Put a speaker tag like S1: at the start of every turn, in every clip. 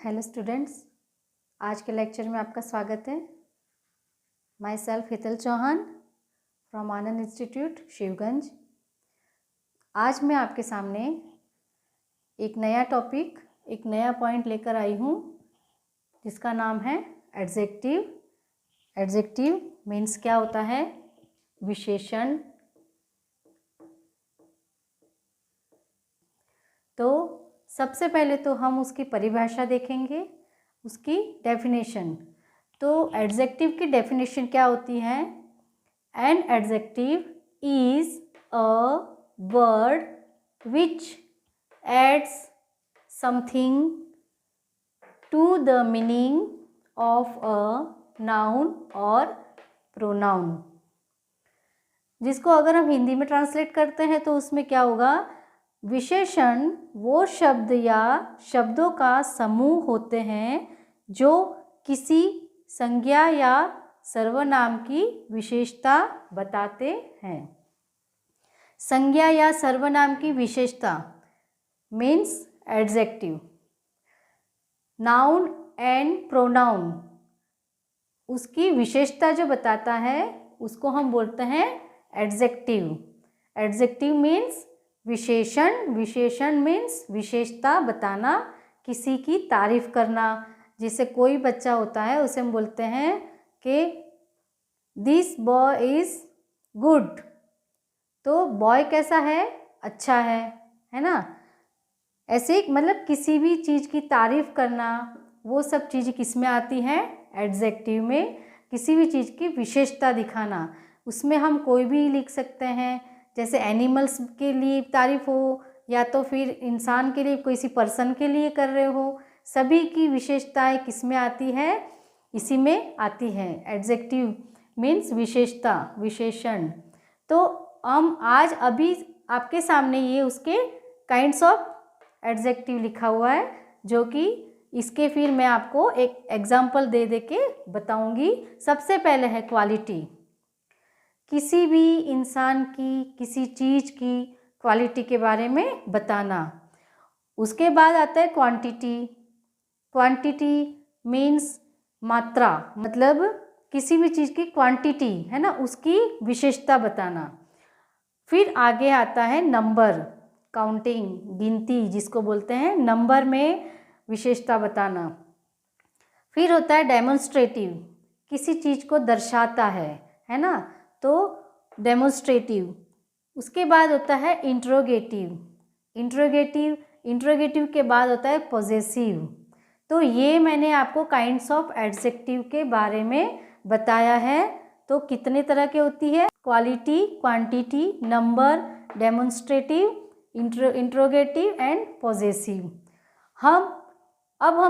S1: Hello students, आज के lecture में आपका स्वागत है। Myself Hital Chauhan from Anand institute Shivganj. आज मैं आपके सामने एक नया टॉपिक, एक नया पॉइंट लेकर आई हूँ जिसका नाम है एडजेक्टिव। एडजेक्टिव मीन्स क्या होता है? विशेषण। तो सबसे पहले तो हम उसकी परिभाषा देखेंगे, उसकी डेफिनेशन। तो एडजेक्टिव की डेफिनेशन क्या होती है? An adjective is a word which adds something to the meaning of a noun और प्रोनाउन। जिसको अगर हम हिंदी में ट्रांसलेट करते हैं तो उसमें क्या होगा? विशेषण वो शब्द या शब्दों का समूह होते हैं जो किसी संज्ञा या सर्वनाम की विशेषता बताते हैं। संज्ञा या सर्वनाम की विशेषता means adjective. Noun and pronoun उसकी विशेषता जो बताता है उसको हम बोलते हैं एडजेक्टिव। एडजेक्टिव मीन्स विशेषण। विशेषण मीन्स विशेषता बताना, किसी की तारीफ करना। जैसे कोई बच्चा होता है उसे हम बोलते हैं कि दिस बॉय इज गुड। तो बॉय कैसा है? अच्छा है ना? ऐसे मतलब किसी भी चीज़ की तारीफ करना, वो सब चीज़ किस में आती हैं? एडजेक्टिव में। किसी भी चीज़ की विशेषता दिखाना, उसमें हम कोई भी लिख सकते हैं। जैसे एनिमल्स के लिए तारीफ हो या तो फिर इंसान के लिए, किसी पर्सन के लिए कर रहे हो, सभी की विशेषताएं किस में आती है? इसी में आती है। एडजेक्टिव मीन्स विशेषता, विशेषण। तो हम आज अभी आपके सामने ये उसके काइंड्स ऑफ एडजेक्टिव लिखा हुआ है, जो कि इसके फिर मैं आपको एक एग्जाम्पल दे के बताऊंगी। सबसे पहले है क्वालिटी। किसी भी इंसान की, किसी चीज़ की क्वालिटी के बारे में बताना। उसके बाद आता है क्वांटिटी। क्वांटिटी मीन्स मात्रा, मतलब किसी भी चीज़ की क्वांटिटी है ना, उसकी विशेषता बताना। फिर आगे आता है नंबर, काउंटिंग, गिनती जिसको बोलते हैं, नंबर में विशेषता बताना। फिर होता है डेमोन्स्ट्रेटिव, किसी चीज़ को दर्शाता है ना, तो डेमोन्स्ट्रेटिव। उसके बाद होता है इंट्रोगेटिव। इंट्रोगेटिव के बाद होता है पॉजेसिव। तो ये मैंने आपको काइंड्स ऑफ एडजेक्टिव के बारे में बताया है। तो कितने तरह के होती है? Quality, quantity, number, demonstrative, interrogative and possessive.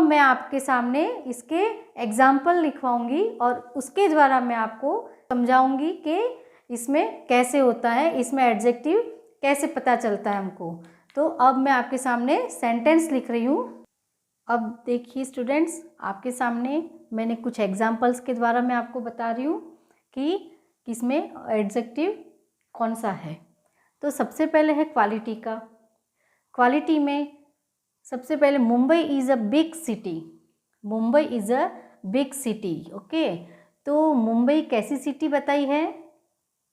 S1: मैं आपके सामने इसके एग्जाम्पल लिखवाऊंगी और उसके द्वारा मैं आपको समझाऊंगी कि इसमें कैसे होता है, इसमें एडजेक्टिव कैसे पता चलता है हमको। तो अब मैं आपके सामने सेंटेंस लिख रही हूँ। अब देखिए स्टूडेंट्स, आपके सामने मैंने कुछ एग्जाम्पल्स के द्वारा मैं आपको बता रही हूँ कि इसमें एडजेक्टिव कौन सा है। तो सबसे पहले है क्वालिटी का। क्वालिटी में सबसे पहले Mumbai is a big city. Mumbai is a big city, okay. तो मुंबई कैसी सिटी बताई है?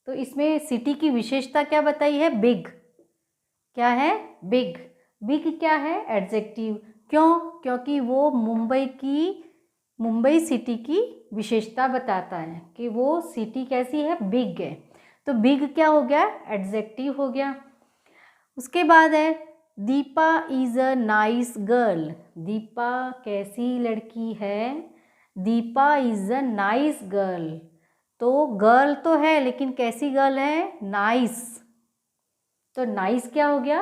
S1: तो इसमें सिटी की विशेषता क्या बताई है? बिग। क्या है? बिग। बिग क्या है? एडजेक्टिव। क्यों? क्योंकि वो मुंबई सिटी की विशेषता बताता है कि वो सिटी कैसी है? बिग है। तो बिग क्या हो गया? एडजेक्टिव हो गया। उसके बाद है Deepa is a nice girl. Deepa कैसी लड़की है? Deepa is a nice girl. तो गर्ल तो है लेकिन कैसी गर्ल है? नाइस। तो नाइस क्या हो गया?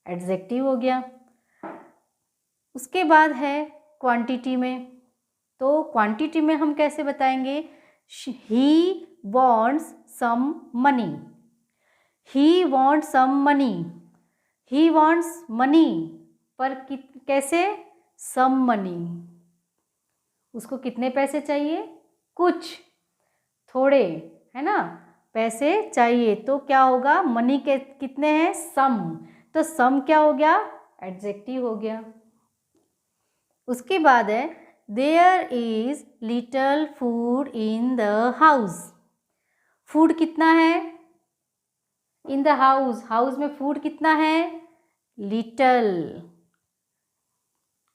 S1: एडजेक्टिव हो गया। उसके बाद है क्वांटिटी में। तो क्वांटिटी में हम कैसे बताएंगे? He wants some money. He wants some money. He wants money, पर कैसे? Some money. उसको कितने पैसे चाहिए? कुछ, थोड़े, है ना, पैसे चाहिए। तो क्या होगा? मनी के कितने हैं? सम। तो सम क्या हो गया? एडजेक्टिव हो गया। उसके बाद है there is little food in the house. Food कितना है इन द हाउस, हाउस में फूड कितना है, लिटल,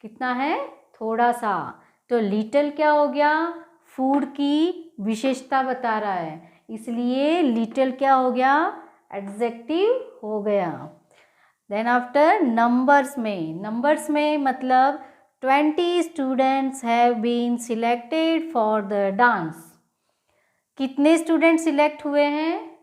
S1: कितना है, थोड़ा सा। तो लिटल क्या हो गया, फूड की विशेषता बता रहा है, इसलिए लिटल क्या हो गया, एडजेक्टिव हो गया। देन आफ्टर नंबर्स में मतलब 20 students have been selected for the dance. कितने स्टूडेंट सिलेक्ट हुए हैं,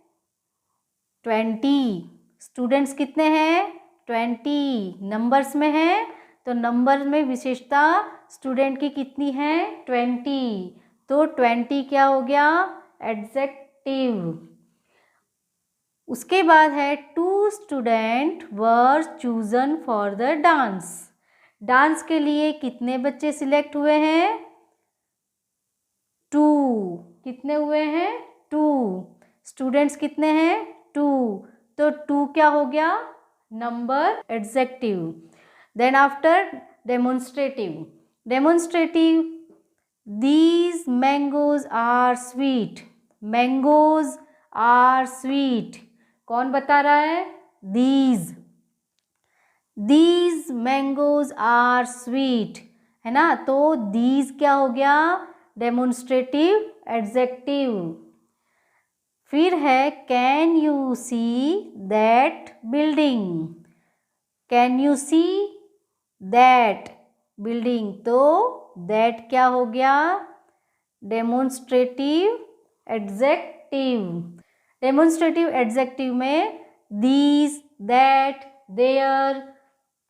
S1: 20। स्टूडेंट्स कितने हैं, 20। नंबर्स में है तो नंबर में विशेषता स्टूडेंट की कितनी है, 20। तो 20 क्या हो गया, एडजेक्टिव। उसके बाद है 2 student were chosen for the dance. Dance के लिए कितने बच्चे सिलेक्ट हुए हैं, 2। कितने हुए हैं, 2। स्टूडेंट्स कितने हैं, 2। तो 2 क्या हो गया, number, adjective. Then after demonstrative these mangoes are sweet. Mangoes are sweet, कौन बता रहा है, दीज मैंगोज आर स्वीट, है ना। तो दीज क्या हो गया, डेमोन्स्ट्रेटिव एडजेक्टिव। फिर है can you see that building. Can you see that building, तो दैट क्या हो गया, डेमोन्स्ट्रेटिव एडजेक्टिव। डेमोन्स्ट्रेटिव एडजेक्टिव में दीज, दैट, देयर,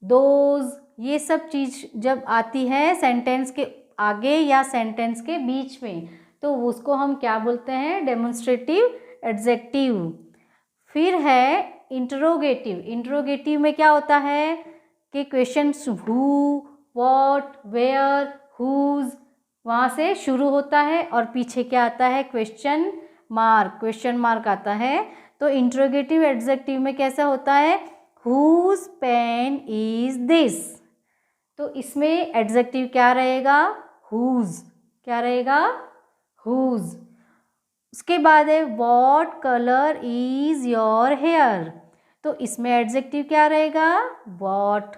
S1: दोज, ये सब चीज जब आती है सेंटेंस के आगे या सेंटेंस के बीच में, तो उसको हम क्या बोलते हैं, डेमोन्स्ट्रेटिव एडजेक्टिव। फिर है इंट्रोगेटिव में क्या होता है कि questions who, what, where, whose, वहाँ से शुरू होता है और पीछे क्या आता है, क्वेश्चन मार्क आता है। तो इंट्रोगेटिव एडजेक्टिव में कैसा होता है, हुज पेन इज दिस, तो इसमें एडजेक्टिव क्या रहेगा, हुज, क्या रहेगा, हुज। उसके बाद है what colour is your hair, तो इसमें एडजेक्टिव क्या रहेगा, व्हाट।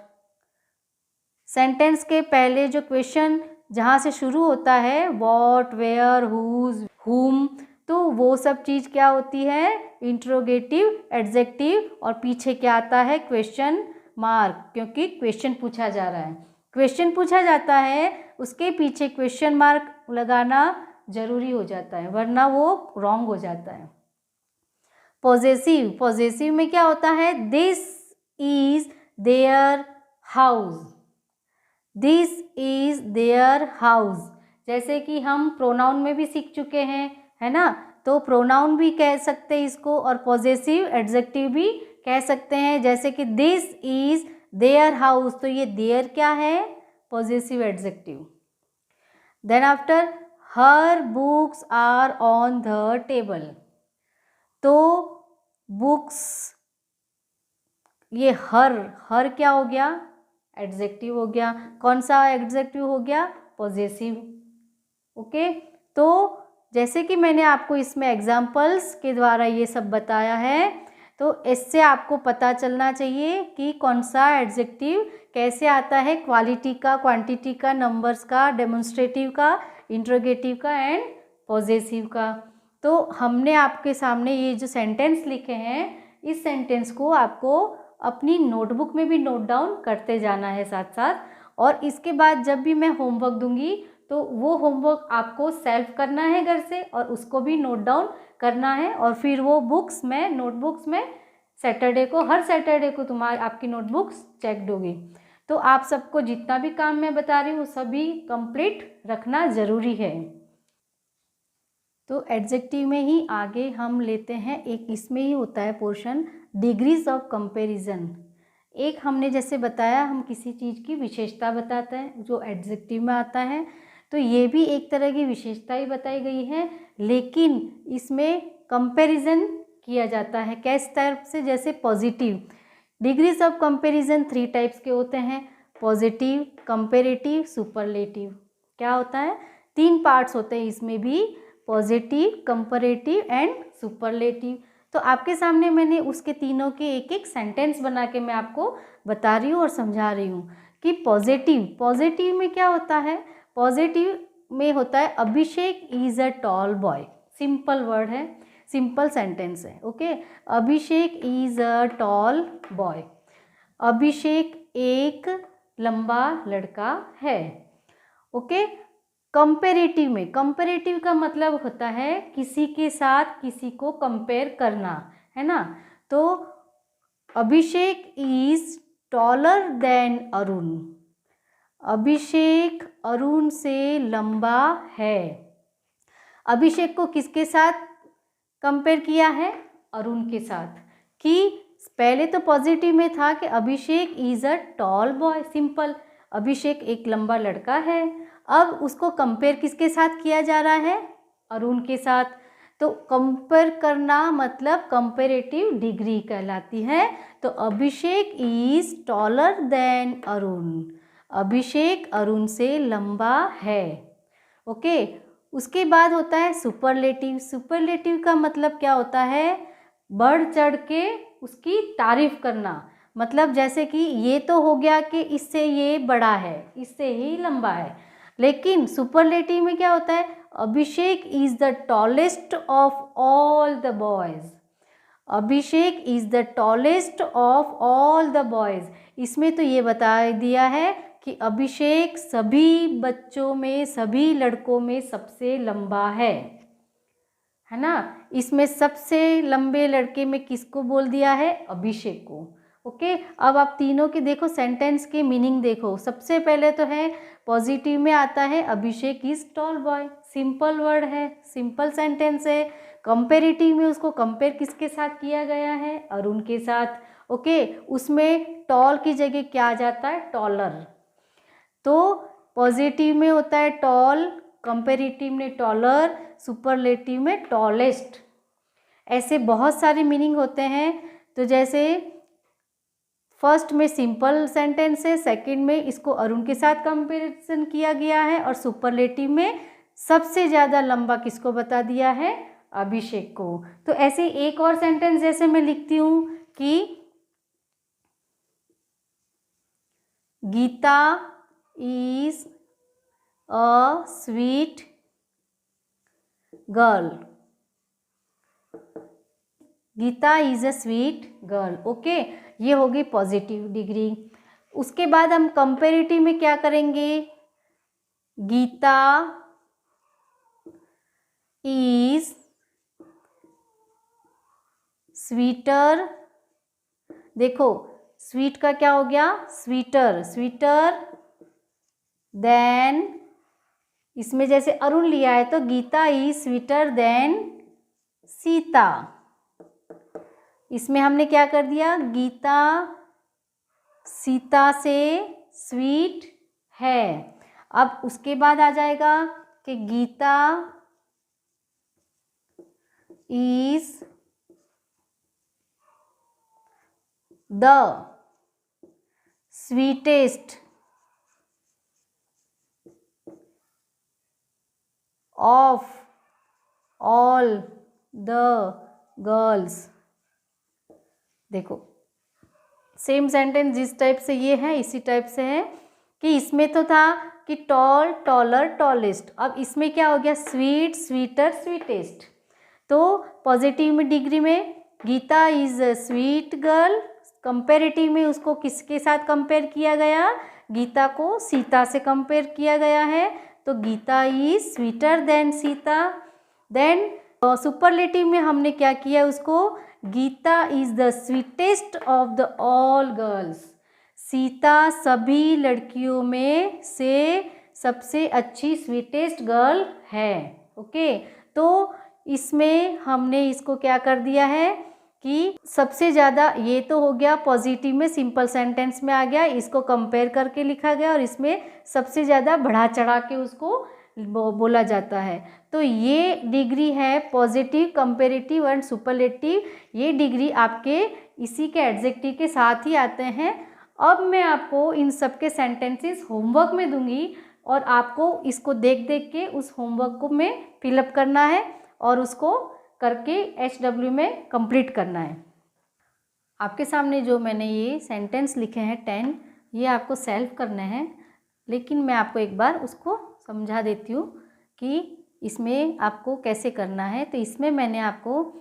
S1: सेंटेंस के पहले जो क्वेश्चन जहाँ से शुरू होता है, व्हाट, वेयर, हुज, हुम, तो वो सब चीज़ क्या होती है, इंट्रोगेटिव एडजेक्टिव, और पीछे क्या आता है, क्वेश्चन मार्क, क्योंकि क्वेश्चन पूछा जा रहा है। क्वेश्चन पूछा जाता है, उसके पीछे क्वेश्चन मार्क लगाना जरूरी हो जाता है, वरना वो रॉन्ग हो जाता है। पॉजेसिव में क्या होता है, this is their house, this is their house. जैसे कि हम प्रोनाउन में भी सीख चुके हैं, है ना, तो प्रोनाउन भी कह सकते हैं इसको और पॉजेसिव एडजेक्टिव भी कह सकते हैं। जैसे कि दिस इज देयर हाउस, तो ये देयर क्या है, possessive adjective. Then after her books are on the table, तो बुक्स, ये हर क्या हो गया, एडजेक्टिव हो गया। कौन सा एडजेक्टिव हो गया, पॉजेसिव। ओके, तो जैसे कि मैंने आपको इसमें एग्जाम्पल्स के द्वारा ये सब बताया है, तो इससे आपको पता चलना चाहिए कि कौन सा एडजेक्टिव कैसे आता है, क्वालिटी का, क्वांटिटी का, नंबर्स का, डेमोन्स्ट्रेटिव का, इंट्रोगेटिव का एंड पॉजेसिव का। तो हमने आपके सामने ये जो सेंटेंस लिखे हैं, इस सेंटेंस को आपको अपनी नोटबुक में भी नोट डाउन करते जाना है साथ साथ, और इसके बाद जब भी मैं होमवर्क दूंगी तो वो होमवर्क आपको सेल्फ करना है घर से, और उसको भी नोट डाउन करना है, और फिर वो बुक्स में, नोटबुक्स में हर सैटरडे को तुम्हारी आपकी नोटबुक्स चेक होगी। तो आप सबको जितना भी काम मैं बता रही हूँ सभी कंप्लीट रखना ज़रूरी है। तो एडजेक्टिव में ही आगे हम लेते हैं, एक इसमें ही होता है पोर्शन डिग्रीज ऑफ कंपैरिजन। एक हमने जैसे बताया, हम किसी चीज़ की विशेषता बताते हैं जो एडजेक्टिव में आता है, तो ये भी एक तरह की विशेषता ही बताई गई है, लेकिन इसमें कंपैरिजन किया जाता है किस टाइप से, जैसे positive. Degrees of comparison 3 types के होते हैं, पॉजिटिव, कंपेरेटिव, सुपरलेटिव। क्या होता है? 3 पार्ट्स होते हैं इसमें भी, पॉजिटिव, कंपेरेटिव एंड सुपरलेटिव। तो आपके सामने मैंने उसके तीनों के एक एक सेंटेंस बना के मैं आपको बता रही हूँ और समझा रही हूँ कि पॉजिटिव में क्या होता है। पॉजिटिव में होता है Abhishek is a tall boy. Simple word है, सिंपल सेंटेंस है। Okay, Abhishek is a tall boy. Abhishek एक लंबा लड़का है। ओके, कंपेरेटिव में, कंपेरेटिव का मतलब होता है किसी के साथ किसी को कंपेयर करना, है ना। तो अभिषेक इज टॉलर देन अरुण। अभिषेक अरुण से लंबा है। अभिषेक को किसके साथ कंपेयर किया है? अरुण के साथ। कि पहले तो पॉजिटिव में था कि Abhishek is a tall boy, simple, Abhishek एक लंबा लड़का है। अब उसको कंपेयर किसके साथ किया जा रहा है? अरुण के साथ। तो कंपेयर करना मतलब कंपेरेटिव डिग्री कहलाती है। तो अभिषेक इज टॉलर देन अरुण। अभिषेक अरुण से लंबा है। ओके, उसके बाद होता है सुपरलेटिव। सुपरलेटिव का मतलब क्या होता है? बढ़ चढ़ के उसकी तारीफ करना। मतलब जैसे कि ये तो हो गया कि इससे ये बड़ा है, इससे ही लंबा है, लेकिन सुपरलेटिव में क्या होता है? Abhishek is the tallest of all the boys. Abhishek is the tallest of all the boys. इसमें तो ये बता दिया है कि अभिषेक सभी बच्चों में, सभी लड़कों में सबसे लंबा है ना। इसमें सबसे लंबे लड़के में किसको बोल दिया है? अभिषेक को। ओके, अब आप तीनों के देखो सेंटेंस के मीनिंग देखो। सबसे पहले तो है पॉजिटिव में आता है Abhishek is tall boy, simple word है, सिंपल सेंटेंस है। कंपेरेटिव में उसको कंपेयर किसके साथ किया गया है? अरुण के साथ। ओके, उसमें टॉल की जगह क्या आ जाता है? टॉलर। तो पॉजिटिव में होता है टॉल, कंपेरेटिव में टॉलर, सुपरलेटिव में टॉलेस्ट। ऐसे बहुत सारे मीनिंग होते हैं। तो जैसे फर्स्ट में सिंपल सेंटेंस है, सेकंड में इसको अरुण के साथ कंपैरिजन किया गया है, और सुपरलेटिव में सबसे ज़्यादा लंबा किसको बता दिया है? अभिषेक को। तो ऐसे एक और सेंटेंस जैसे मैं लिखती हूँ कि Gita is a sweet girl. Gita is a sweet girl. Okay, ये होगी पॉजिटिव डिग्री। उसके बाद हम कंपेरेटिव में क्या करेंगे? Gita is sweeter. देखो स्वीट का क्या हो गया? स्वीटर, स्वीटर देन, इसमें जैसे अरुण लिया है तो Gita is sweeter than Sita. इसमें हमने क्या कर दिया? गीता सीता से स्वीट है। अब उसके बाद आ जाएगा कि Gita is the sweetest of all the girls. देखो सेम सेंटेंस जिस टाइप से ये है इसी टाइप से है कि इसमें तो था कि टॉल, टॉलर, टॉलेस्ट। अब इसमें क्या हो गया? Sweet, sweeter, sweetest. तो पॉजिटिव में डिग्री में Gita is a sweet girl, comparative में उसको किसके साथ कंपेयर किया गया? गीता को सीता से कंपेयर किया गया है, तो Gita is sweeter than Sita. Then superlative में हमने क्या किया? उसको Gita is the sweetest of the all girls. Sita सभी लड़कियों में से सबसे अच्छी स्वीटेस्ट गर्ल है। ओके, तो इसमें हमने इसको क्या कर दिया है कि सबसे ज़्यादा, ये तो हो गया पॉजिटिव में सिंपल सेंटेंस में आ गया, इसको कंपेयर करके लिखा गया और इसमें सबसे ज़्यादा बढ़ा चढ़ा के उसको बोला जाता है। तो ये डिग्री है पॉजिटिव, कंपेरेटिव एंड सुपरलेटिव। ये डिग्री आपके इसी के एडजेक्टिव के साथ ही आते हैं। अब मैं आपको इन सब के सेंटेंसेस होमवर्क में दूंगी और आपको इसको देख देख के उस होमवर्क को में फिलअप करना है और उसको करके HW में कंप्लीट करना है। आपके सामने जो मैंने ये सेंटेंस लिखे हैं 10, ये आपको सेल्फ करने हैं, लेकिन मैं आपको एक बार उसको समझा देती हूँ कि इसमें आपको कैसे करना है। तो इसमें मैंने आपको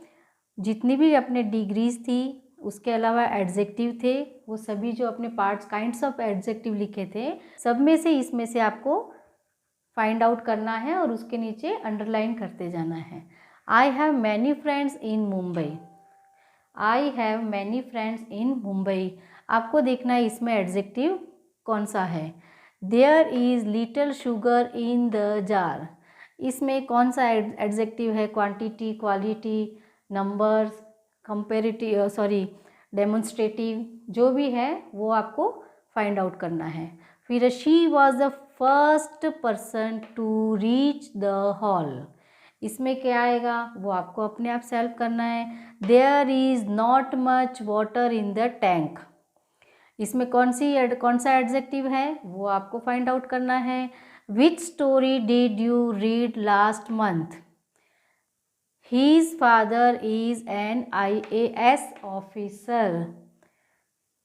S1: जितनी भी अपने डिग्रीज थी, उसके अलावा एडजेक्टिव थे, वो सभी जो अपने पार्ट्स काइंड्स ऑफ एडजेक्टिव लिखे थे, सब में से इसमें से आपको फाइंड आउट करना है और उसके नीचे अंडरलाइन करते जाना है। I have many friends in Mumbai. I have many friends in Mumbai. आपको देखना है इसमें एडजेक्टिव कौन सा है। There is little sugar in the jar. इसमें कौन सा एडजेक्टिव है, quantity, quality, numbers, comparative, demonstrative, जो भी है वो आपको फाइंड आउट करना है। फिर she was the first person to reach the hall. इसमें क्या आएगा वो आपको अपने आप सेल्फ करना है। There is not much water in the tank. इसमें कौन सा एडजेक्टिव है वो आपको फाइंड आउट करना है। Which story did you read last month. His father is an IAS officer.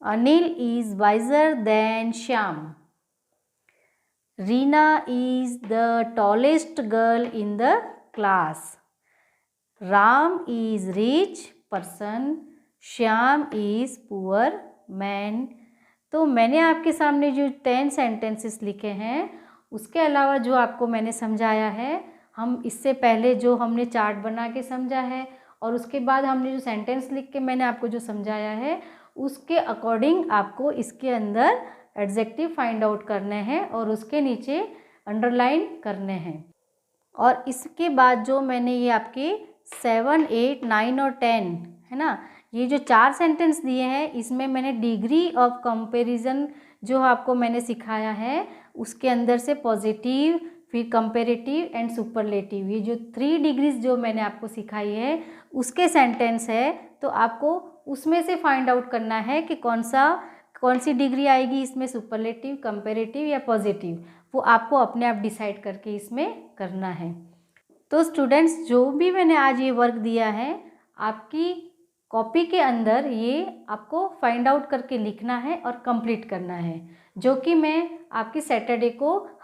S1: Anil is wiser than Shyam. Reena is the tallest girl in the class. Ram is rich person. Shyam is poor man. तो मैंने आपके सामने जो 10 sentences लिखे हैं, उसके अलावा जो आपको मैंने समझाया है, हम इससे पहले जो हमने चार्ट बना के समझा है और उसके बाद हमने जो सेंटेंस लिख के मैंने आपको जो समझाया है, उसके अकॉर्डिंग आपको इसके अंदर एडजेक्टिव फाइंड आउट करने हैं और उसके नीचे अंडरलाइन करने हैं। और इसके बाद जो मैंने ये आपके 7, 8, 9 और 10 है ना, ये जो 4 सेंटेंस दिए हैं, इसमें मैंने डिग्री ऑफ कंपैरिजन जो आपको मैंने सिखाया है, उसके अंदर से पॉजिटिव, फिर कंपेरेटिव एंड सुपरलेटिव, ये जो 3 डिग्रीज जो मैंने आपको सिखाई है उसके सेंटेंस है। तो आपको उसमें से फाइंड आउट करना है कि कौन सी डिग्री आएगी इसमें, सुपरलेटिव, कंपेरेटिव या पॉजिटिव, वो आपको अपने आप डिसाइड करके इसमें करना है। तो स्टूडेंट्स, जो भी मैंने आज ये वर्क दिया है, आपकी कॉपी के अंदर ये आपको फाइंड आउट करके लिखना है और कंप्लीट करना है, जो कि मैं आपकी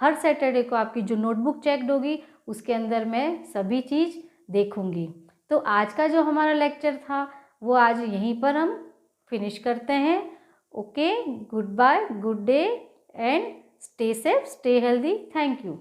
S1: हर सैटरडे को आपकी जो नोटबुक चेकड होगी उसके अंदर मैं सभी चीज़ देखूंगी। तो आज का जो हमारा लेक्चर था वो आज यहीं पर हम फिनिश करते हैं। Okay, goodbye, good day and stay safe, stay healthy. Thank you.